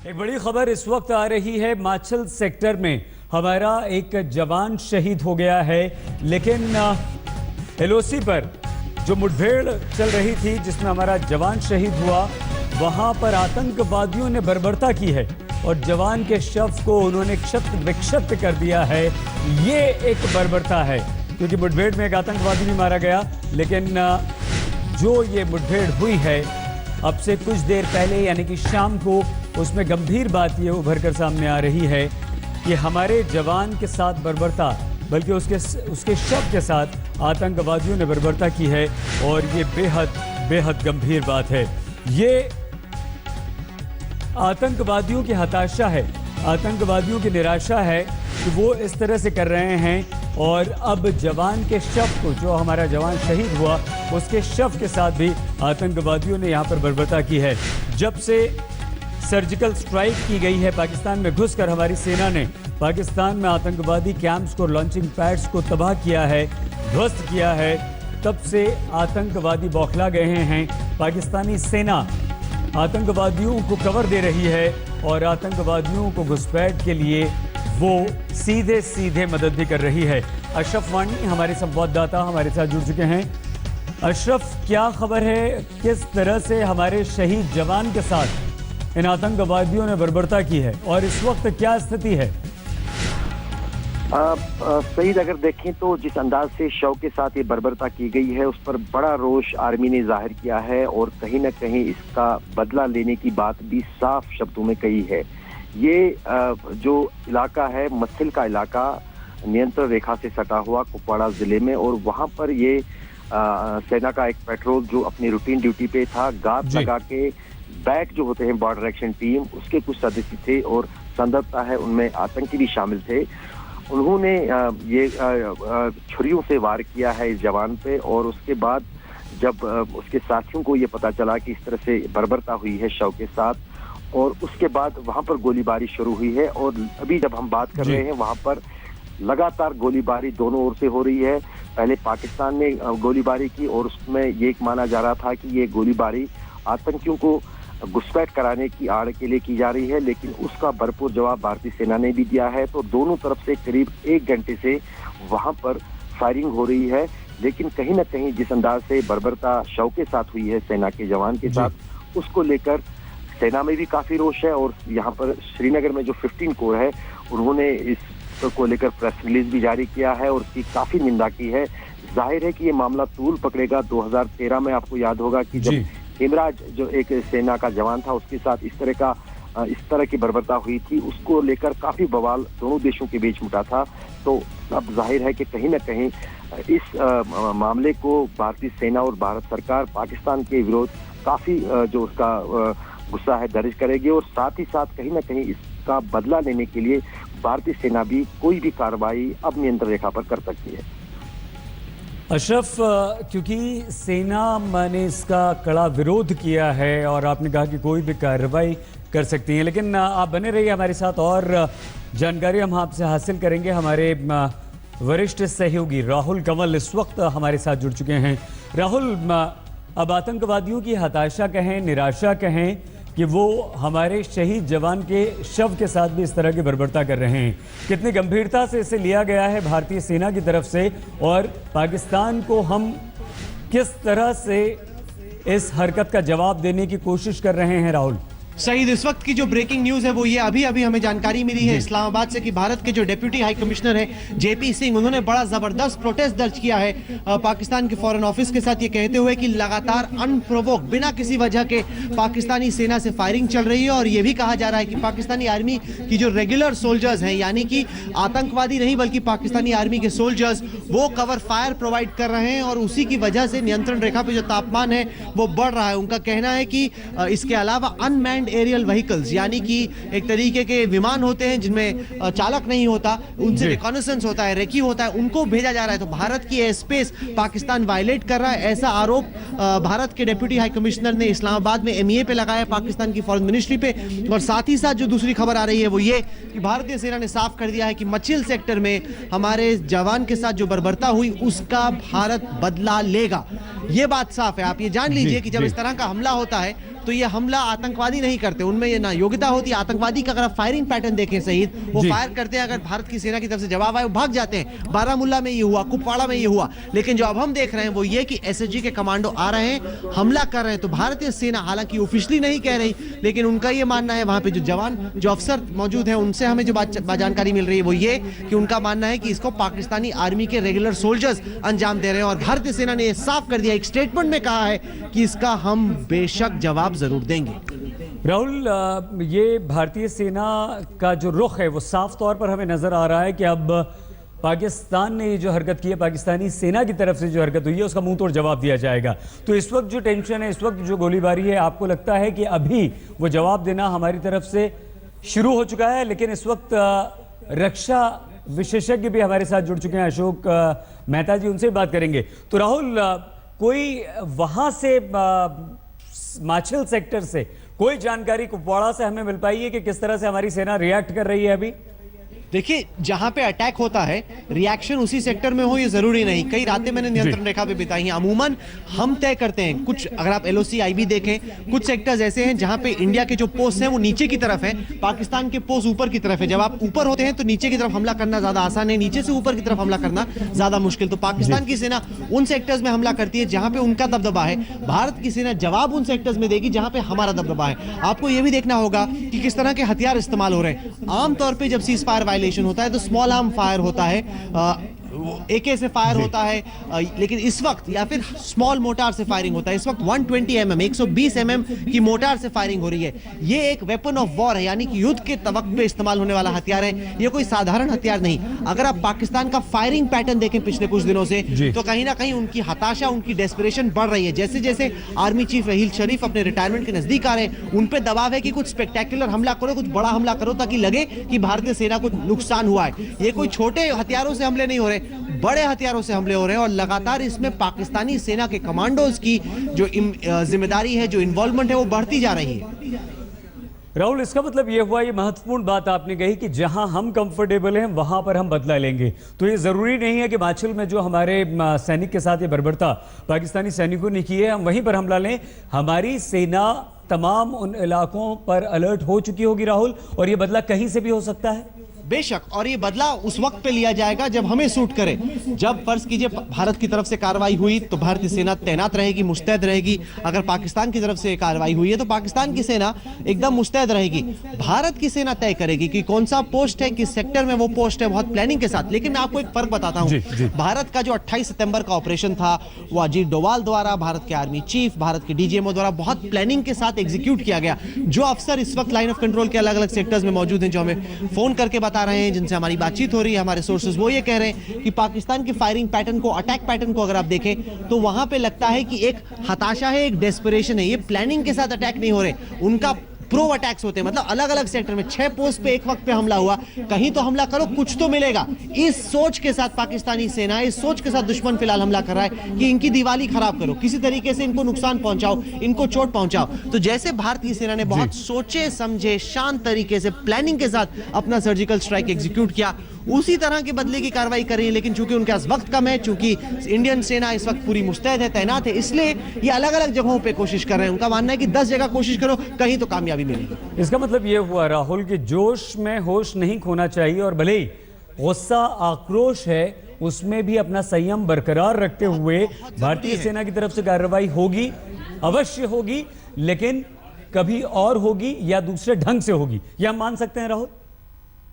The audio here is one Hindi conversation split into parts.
एक बड़ी खबर इस वक्त आ रही है। माछिल सेक्टर में हमारा एक जवान शहीद हो गया है, लेकिन एलओसी पर जो मुठभेड़ चल रही थी जिसमें हमारा जवान शहीद हुआ, वहां पर आतंकवादियों ने बर्बरता की है और जवान के शव को उन्होंने क्षत विक्षत कर दिया है। ये एक बर्बरता है क्योंकि मुठभेड़ में एक आतंकवादी भी मारा गया, लेकिन जो ये मुठभेड़ हुई है अब से कुछ देर पहले यानी कि शाम को, उसमें गंभीर बात ये उभर कर सामने आ रही है कि हमारे जवान के साथ बर्बरता, बल्कि उसके शव के साथ आतंकवादियों ने बर्बरता की है और ये बेहद गंभीर बात है। ये आतंकवादियों की हताशा है, आतंकवादियों की निराशा है कि वो इस तरह से कर रहे हैं और अब जवान के शव को, जो हमारा जवान शहीद हुआ, उसके शव के साथ भी आतंकवादियों ने यहाँ पर बर्बरता की है। जब से सर्जिकल स्ट्राइक की गई है, पाकिस्तान में घुसकर हमारी सेना ने पाकिस्तान में आतंकवादी कैंप्स को, लॉन्चिंग पैड्स को तबाह किया है, ध्वस्त किया है, तब से आतंकवादी बौखला गए हैं। पाकिस्तानी सेना आतंकवादियों को कवर दे रही है और आतंकवादियों को घुसपैठ के लिए वो सीधे मदद भी कर रही है। अशरफ वानी हमारे संवाददाता हमारे साथ जुड़ चुके हैं। अशरफ, क्या खबर है, किस तरह से हमारे शहीद जवान के साथ इन आतंकवादियों ने बर्बरता की है और इस वक्त क्या स्थिति है? सईद, अगर देखें तो जिस अंदाज से शव के साथ ये बर्बरता की गई है, उस पर बड़ा रोष आर्मी ने जाहिर किया है और कहीं ना कहीं इसका बदला लेने की बात भी साफ शब्दों में कही है। ये जो इलाका है, मत्थिल का इलाका, नियंत्रण रेखा से सटा हुआ कुपवाड़ा जिले में, और वहां पर ये सेना का एक पेट्रोल जो अपनी रूटीन ड्यूटी पे था, गात लगा के बैक जो होते हैं बॉर्डर एक्शन टीम, उसके कुछ सदस्य थे और संदिग्धता है उनमें आतंकी भी शामिल थे। उन्होंने ये छुरियों से वार किया है इस जवान पे, और उसके बाद जब उसके साथियों को ये पता चला कि इस तरह से बर्बरता हुई है शव के साथ, और उसके बाद वहां पर गोलीबारी शुरू हुई है। और अभी जब हम बात कर रहे हैं, वहां पर लगातार गोलीबारी दोनों ओर से हो रही है। पहले पाकिस्तान ने गोलीबारी की और उसमें ये माना जा रहा था कि ये गोलीबारी आतंकियों को घुसपैठ कराने की आड़ के लिए की जा रही है, लेकिन उसका भरपूर जवाब भारतीय सेना ने भी दिया है। तो दोनों तरफ से करीब 1 घंटे से वहां पर फायरिंग हो रही है, लेकिन कहीं ना कहीं जिस अंदाज से बर्बरता शव के साथ हुई है सेना के जवान के साथ, उसको लेकर सेना में भी काफी रोष है। और यहाँ पर श्रीनगर में जो 15 कोर है, उन्होंने इस को लेकर प्रेस रिलीज भी जारी किया है और उसकी काफी निंदा की है। जाहिर है कि ये मामला तूल पकड़ेगा। 2013 में आपको याद होगा कि जब हेमराज जो एक सेना का जवान था, उसके साथ इस तरह की बर्बरता हुई थी, उसको लेकर काफी बवाल दोनों देशों के बीच उठा था। तो अब जाहिर है कि कहीं ना कहीं इस मामले को भारतीय सेना और भारत सरकार पाकिस्तान के विरोध काफी जो उसका गुस्सा है दर्ज करेगी, और साथ ही साथ कहीं ना कहीं इसका बदला लेने के लिए भारतीय सेना भी कोई भी कार्रवाई अब नियंत्रण रेखा पर कर सकती है। अशरफ, क्योंकि सेना ने इसका कड़ा विरोध किया है और आपने कहा कि कोई भी कार्रवाई कर सकती है, लेकिन आप बने रहिए हमारे साथ और जानकारी हम आपसे हासिल करेंगे। हमारे वरिष्ठ सहयोगी राहुल कंवल इस वक्त हमारे साथ जुड़ चुके हैं। राहुल, अब आतंकवादियों की हताशा कहें, निराशा कहें कि वो हमारे शहीद जवान के शव के साथ भी इस तरह की बर्बरता कर रहे हैं, कितनी गंभीरता से इसे लिया गया है भारतीय सेना की तरफ से, और पाकिस्तान को हम किस तरह से इस हरकत का जवाब देने की कोशिश कर रहे हैं? राहुल सईद, इस वक्त की जो ब्रेकिंग न्यूज है वो ये अभी हमें जानकारी मिली है इस्लामाबाद से कि भारत के जो डिप्टी हाई कमिश्नर है जेपी सिंह, उन्होंने बड़ा जबरदस्त प्रोटेस्ट दर्ज किया है पाकिस्तान के फॉरेन ऑफिस के साथ, ये कहते हुए कि लगातार अनप्रोवोक, बिना किसी वजह के पाकिस्तानी सेना से फायरिंग चल रही है। और ये भी कहा जा रहा है कि पाकिस्तानी आर्मी की जो रेगुलर सोल्जर्स हैं, यानी कि आतंकवादी नहीं बल्कि पाकिस्तानी आर्मी के सोल्जर्स, वो कवर फायर प्रोवाइड कर रहे हैं और उसी की वजह से नियंत्रण रेखा पे जो तापमान है वो बढ़ रहा है। उनका कहना है कि इसके अलावा अनमैन्ड एरियल व्हीकल्स, यानी कि एक तरीके के विमान होते हैं जिनमें चालक नहीं होता, उनसे रिकॉनेसेंस होता है, रेकी होता है, उनको भेजा जा रहा है। तो भारत की एयर स्पेस पाकिस्तान वायलेट कर रहा है, ऐसा आरोप भारत के डिप्टी हाई कमिश्नर ने इस्लामाबाद में एमईए पे लगाया, पाकिस्तान की फॉरेन मिनिस्ट्री पे। और साथ ही साथ जो दूसरी खबर आ रही है वो ये कि भारतीय सेना ने साफ कर दिया है कि मचिल सेक्टर में हमारे जवान के साथ जो बर्बरता हुई उसका भारत बदला लेगा। ये बात साफ है। आप ये जान लीजिए कि जब इस तरह का हमला होता है तो ये हमला आतंकवादी नहीं करते, उनमें ये ना योग्यता होती है। आतंकवादी का अगर आप फायरिंग पैटर्न देखें शहीद, वो फायर करते हैं, अगर भारत की सेना की तरफ से जवाब आए वो भाग जाते हैं। बारामूला में ये हुआ, कुपवाड़ा में ये हुआ। लेकिन जो अब हम देख रहे हैं वो ये कि एसएसजी के कमांडो आ रहे हैं, हमला कर रहे हैं। तो भारतीय सेना हालांकि ऑफिशियली नहीं कह रही, लेकिन उनका ये मानना है, वहां पे जो जवान जो अफसर मौजूद हैं उनसे हमें जो जानकारी मिल रही है वो ये कि उनका मानना है कि इसको पाकिस्तानी आर्मी के रेगुलर सोल्जर्स अंजाम दे रहे हैं। और भारतीय सेना ने यह साफ कर दिया, एक स्टेटमेंट में कहा है कि इसका हम बेशक जवाब जरूर देंगे। राहुल, ये भारतीय सेना का जो रुख है वो साफ तौर पर हमें नजर आ रहा है कि अब पाकिस्तान ने ये जो हरकत की है, पाकिस्तानी सेना की तरफ से जो हरकत हुई है उसका मुंह तोड़ जवाब दिया जाएगा। तो इस वक्त जो टेंशन है, इस वक्त जो गोलीबारी है, आपको लगता है कि अभी वो जवाब देना हमारी तरफ से शुरू हो चुका है? लेकिन इस वक्त रक्षा विशेषज्ञ भी हमारे साथ जुड़ चुके हैं, अशोक मेहता जी, उनसे बात करेंगे। तो राहुल, कोई वहां से माछिल सेक्टर से कोई जानकारी कुपवाड़ा से हमें मिल पाई है कि किस तरह से हमारी सेना रिएक्ट कर रही है अभी? देखिए, जहां पे अटैक होता है रिएक्शन उसी सेक्टर में हो ये जरूरी नहीं। कई रातें मैंने नियंत्रण रेखा पे बिताई हैं। अमूमन हम तय करते हैं, कुछ अगर आप एलओसी आईबी देखें, कुछ सेक्टर्स ऐसे हैं जहां पे इंडिया के जो पोस्ट हैं वो नीचे की तरफ है, पाकिस्तान के पोस्ट ऊपर की तरफ है। जब आप ऊपर होते हैं तो नीचे की तरफ हमला करना ज्यादा आसान है, नीचे से ऊपर की तरफ हमला करना ज्यादा मुश्किल। तो पाकिस्तान की सेना उन सेक्टर्स में हमला करती है जहां पे उनका दबदबा है, भारत की सेना जवाब उन सेक्टर्स में देगी जहां पे हमारा दबदबा है। आपको यह भी देखना होगा कि किस तरह के हथियार इस्तेमाल हो रहे हैं। आमतौर पर जब सीज फायर वायलेशन होता है तो स्मॉल आर्म फायर होता है, एके से फायर होता है, लेकिन इस वक्त या फिर स्मॉल मोटार से फायरिंग होता है। इस वक्त 120 mm 120 mm की मोटार से फायरिंग हो रही है। ये एक वेपन ऑफ वॉर है, यानी कि युद्ध के तवक पे इस्तेमाल होने वाला हथियार है। ये कोई साधारण हथियार नहीं। अगर आप पाकिस्तान का फायरिंग पैटर्न देखें पिछले कुछ दिनों से, तो कहीं ना कहीं उनकी हताशा, उनकी डेस्परेशन बढ़ रही है। जैसे जैसे आर्मी चीफ रहील शरीफ अपने रिटायरमेंट के नजदीक आ रहे हैं, उन पे दबाव है कि कुछ स्पेक्टेकुलर हमला करो, कुछ बड़ा हमला करो, ताकि लगे कि भारतीय सेना को नुकसान हुआ है। ये कोई छोटे हथियारों से हमले नहीं हो रहे, बड़े हथियारों से हमले हो रहे हैं। और लगातार इसमें पाकिस्तानी सेना के कमांडोज की जो जिम्मेदारी है, जो इन्वॉल्वमेंट है, वो बढ़ती जा रही है। राहुल, इसका मतलब ये हुआ, ये महत्वपूर्ण बात आपने कही कि जहां हम कंफर्टेबल हैं वहां पर हम बदला लेंगे। तो ये जरूरी नहीं है कि माछिल में जो हमारे सैनिक के साथ ये बर्बरता पाकिस्तानी सैनिकों ने की है हम वहीं पर हमला लें। हमारी सेना तमाम उन इलाकों पर अलर्ट हो चुकी होगी राहुल, और ये बदला कहीं से भी हो सकता है। बेशक, और ये बदला उस वक्त पे लिया जाएगा जब हमें सूट करे। जब फर्ज कीजिए भारत की तरफ से कार्रवाई हुई तो भारतीय सेना तैनात रहेगी, मुस्तैद रहेगी। अगर पाकिस्तान की तरफ से कार्रवाई हुई है तो पाकिस्तान की सेना एकदम मुस्तैद रहेगी। भारत की सेना तय करेगी कि कौन सा पोस्ट है, किस सेक्टर में वो पोस्ट है, बहुत प्लानिंग के साथ। लेकिन मैं आपको एक फर्क बताता हूं, भारत का जो 28 सितंबर का ऑपरेशन था वो अजीत डोवाल द्वारा, भारत के आर्मी चीफ, भारत के डीजीएमओ द्वारा बहुत प्लानिंग के साथ एग्जीक्यूट किया गया। जो अफसर इस वक्त लाइन ऑफ कंट्रोल के अलग अलग सेक्टर्स में मौजूद हैं, जो हमें फोन करके बता रहे हैं, जिनसे हमारी बातचीत हो रही है, हमारे सोर्सेज वो ये कह रहे हैं कि पाकिस्तान के फायरिंग पैटर्न को, अटैक पैटर्न को अगर आप देखें तो वहां पे लगता है कि एक हताशा है, एक डेस्परेशन है। ये प्लानिंग के साथ अटैक नहीं हो रहे, उनका प्रो अटैक्स होते हैं। मतलब अलग अलग सेक्टर में 6 पोस्ट पे एक वक्त पे हमला हुआ, कहीं तो हमला करो, कुछ तो मिलेगा। इस सोच के साथ पाकिस्तानी सेना, इस सोच के साथ दुश्मन फिलहाल हमला कर रहा है कि इनकी दिवाली खराब करो, किसी तरीके से इनको नुकसान पहुंचाओ, इनको चोट पहुंचाओ। तो जैसे भारतीय सेना ने बहुत सोचे समझे शांत तरीके से प्लानिंग के साथ अपना सर्जिकल स्ट्राइक एग्जीक्यूट किया, उसी तरह के बदले की कार्रवाई कर रही है। लेकिन चूंकि उनके पास वक्त कम है, चूंकि इंडियन सेना इस वक्त पूरी मुस्तैद है, तैनात है, इसलिए ये अलग अलग जगहों पे कोशिश कर रहे हैं। उनका मानना है कि 10 जगह कोशिश करो, कहीं तो कामयाबी मिलेगी। इसका मतलब ये हुआ राहुल कि जोश में होश नहीं खोना चाहिए, और भले ही गुस्सा, आक्रोश है, उसमें भी अपना संयम बरकरार रखते हुए भारतीय सेना की तरफ से कार्रवाई होगी, अवश्य होगी, लेकिन कभी और होगी या दूसरे ढंग से होगी, यह हम मान सकते हैं राहुल।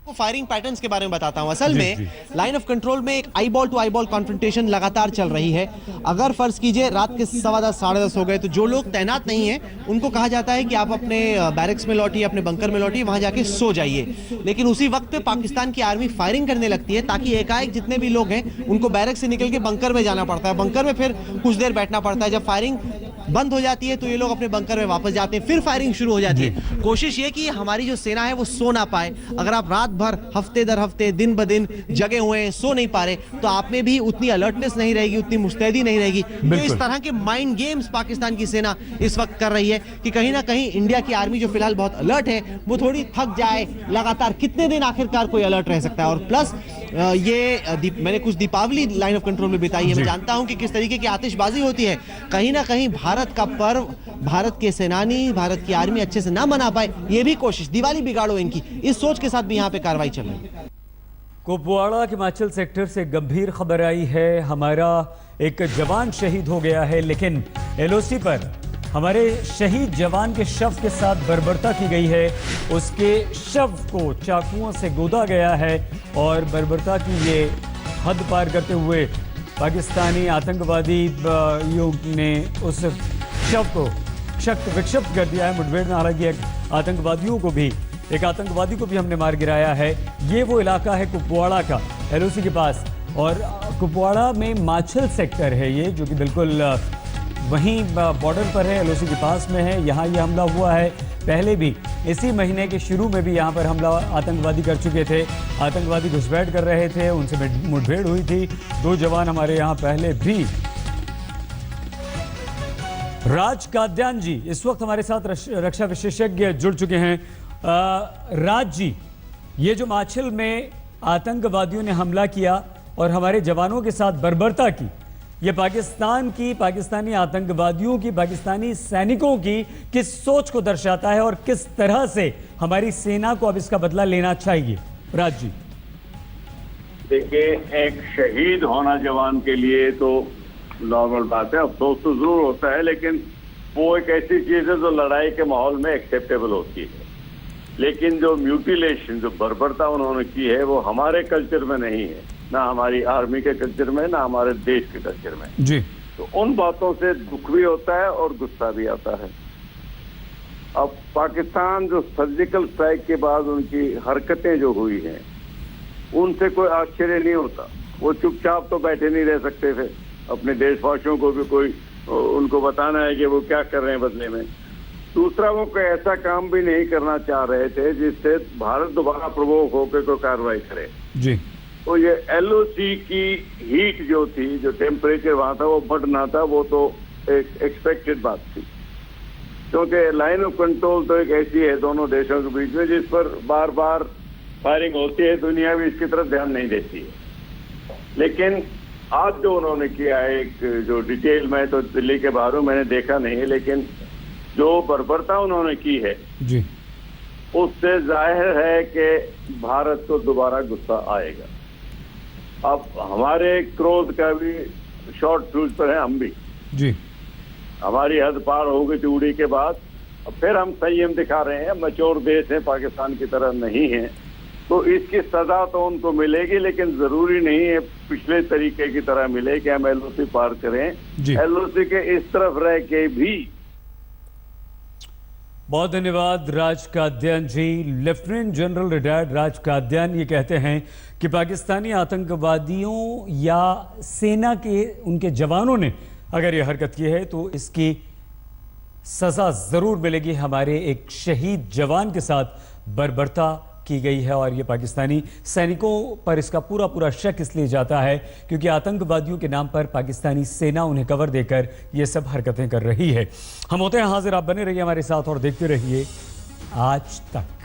फायरिंग पैटर्न्स के बारे में बताता हूं। असल में लाइन ऑफ कंट्रोल में एक eyeball to eyeball confrontation लगातार चल रही है। अगर फर्ज कीजिए रात के 10:15 साढ़े 10 हो गए तो जो लोग तैनात नहीं हैं उनको कहा जाता है कि आप अपने बैरक्स में लौटिए, अपने बंकर में लौटिए, वहां जाके सो जाइए। लेकिन उसी वक्त पे पाकिस्तान की आर्मी फायरिंग करने लगती है, ताकि एकाएक जितने भी लोग हैं उनको बैरक से निकल के बंकर में जाना पड़ता है। बंकर में फिर कुछ देर बैठना पड़ता है। जब फायरिंग बंद हो जाती है तो ये लोग अपने बंकर में वापस जाते हैं, फिर फायरिंग शुरू हो जाती है। कोशिश ये कि हमारी जो सेना है वो सो ना पाए। अगर आप रात भर, हफ्ते दर हफ्ते, दिन ब दिन जगे हुए हैं, सो नहीं पा रहे, तो आप में भी उतनी अलर्टनेस नहीं रहेगी, उतनी मुस्तैदी नहीं रहेगी। तो इस तरह के माइंड गेम्स पाकिस्तान की सेना इस वक्त कर रही है कि कहीं ना कहीं इंडिया की आर्मी जो फिलहाल बहुत अलर्ट है वो थोड़ी थक जाए। लगातार कितने दिन आखिरकार कोई अलर्ट रह सकता है। और प्लस मैंने कुछ दीपावली लाइन ऑफ कंट्रोल में बिताई है, मैं जानता हूं कि किस तरीके की आतिशबाजी होती है। कहीं ना कहीं भारत का पर्व, भारत के सेनानी, भारत की आर्मी अच्छे से ना मना पाए, ये भी कोशिश, दिवाली बिगाड़ो इनकी, इस सोच के साथ भी यहाँ पे कार्रवाई चल रही है। कुपवाड़ा के हिमाचल सेक्टर से गंभीर खबर आई है। हमारा एक जवान शहीद हो गया है, लेकिन एलओसी पर हमारे शहीद जवान के शव के साथ बर्बरता की गई है। उसके शव को चाकुओं से गोदा गया है और बर्बरता की ये हद पार करते हुए पाकिस्तानी आतंकवादियों ने उस शव को क्षत विक्षिप्त कर दिया है। मुठभेड़ में हालांकि एक आतंकवादी को भी हमने मार गिराया है। ये वो इलाका है कुपवाड़ा का, एलओसी के पास, और कुपवाड़ा में माछल सेक्टर है ये, जो कि बिल्कुल वहीं बॉर्डर पर है, एलओसी के पास में है। यहाँ ये हमला हुआ है। पहले भी इसी महीने के शुरू में भी यहाँ पर हमला आतंकवादी कर चुके थे। आतंकवादी घुसपैठ कर रहे थे, उनसे मुठभेड़ हुई थी। 2 जवान हमारे यहाँ पहले भी। राज काद्यान जी इस वक्त हमारे साथ रक्षा विशेषज्ञ जुड़ चुके हैं। राज जी, ये जो माछिल में आतंकवादियों ने हमला किया और हमारे जवानों के साथ बर्बरता की, ये पाकिस्तानी आतंकवादियों की, पाकिस्तानी सैनिकों की किस सोच को दर्शाता है और किस तरह से हमारी सेना को अब इसका बदला लेना चाहिए? राज जी, देखिए, एक शहीद होना जवान के लिए तो नॉर्मल बात है, अफसोस तो जरूर होता है, लेकिन वो एक ऐसी चीज है जो लड़ाई के माहौल में एक्सेप्टेबल होती है। लेकिन जो म्यूटिलेशन, जो बर्बरता उन्होंने की है, वो हमारे कल्चर में नहीं है, ना हमारी आर्मी के कल्चर में, ना हमारे देश के कल्चर में जी। तो उन बातों से दुख भी होता है और गुस्सा भी आता है। अब पाकिस्तान जो सर्जिकल स्ट्राइक के बाद उनकी हरकतें जो हुई हैं, उनसे कोई आश्चर्य नहीं होता। वो चुपचाप तो बैठे नहीं रह सकते थे, अपने देशवासियों को भी कोई उनको बताना है कि वो क्या कर रहे हैं बदले में। दूसरा, वो कोई ऐसा काम भी नहीं करना चाह रहे थे जिससे भारत दोबारा प्रवोक होकर कोई कार्रवाई करे जी। तो ये एलओसी की हीट जो थी, जो टेम्परेचर वहां था, वो बढ़ना था, वो तो एक एक्सपेक्टेड बात थी, क्योंकि लाइन ऑफ कंट्रोल तो एक ऐसी है दोनों देशों के बीच में जिस पर बार बार फायरिंग होती है, दुनिया भी इसकी तरफ ध्यान नहीं देती है। लेकिन आज जो उन्होंने किया है, एक जो डिटेल में तो दिल्ली के बाहर हूं, मैंने देखा नहीं है, लेकिन जो बर्बरता उन्होंने की है जी, उससे जाहिर है कि भारत को दोबारा गुस्सा आएगा। अब हमारे क्रोध का भी शॉर्ट फ्यूज पर है हम भी जी। हमारी हद पार हो गई चूड़ी के बाद, अब फिर हम संयम दिखा रहे हैं। मैच्योर देश है, पाकिस्तान की तरह नहीं है, तो इसकी सजा तो उनको मिलेगी, लेकिन जरूरी नहीं है पिछले तरीके की तरह मिले कि हम एलओसी पार करें। एलओसी के इस तरफ रह के भी। बहुत धन्यवाद राज काद्यान जी। लेफ्टिनेंट जनरल रिटायर्ड राज काद्यान ये कहते हैं कि पाकिस्तानी आतंकवादियों या सेना के उनके जवानों ने अगर ये हरकत की है तो इसकी सजा जरूर मिलेगी। हमारे एक शहीद जवान के साथ बर्बरता की गई है और ये पाकिस्तानी सैनिकों पर इसका पूरा शक इसलिए जाता है क्योंकि आतंकवादियों के नाम पर पाकिस्तानी सेना उन्हें कवर देकर ये सब हरकतें कर रही है। हम होते हैं हाजिर, आप बने रहिए हमारे साथ और देखते रहिए आज तक।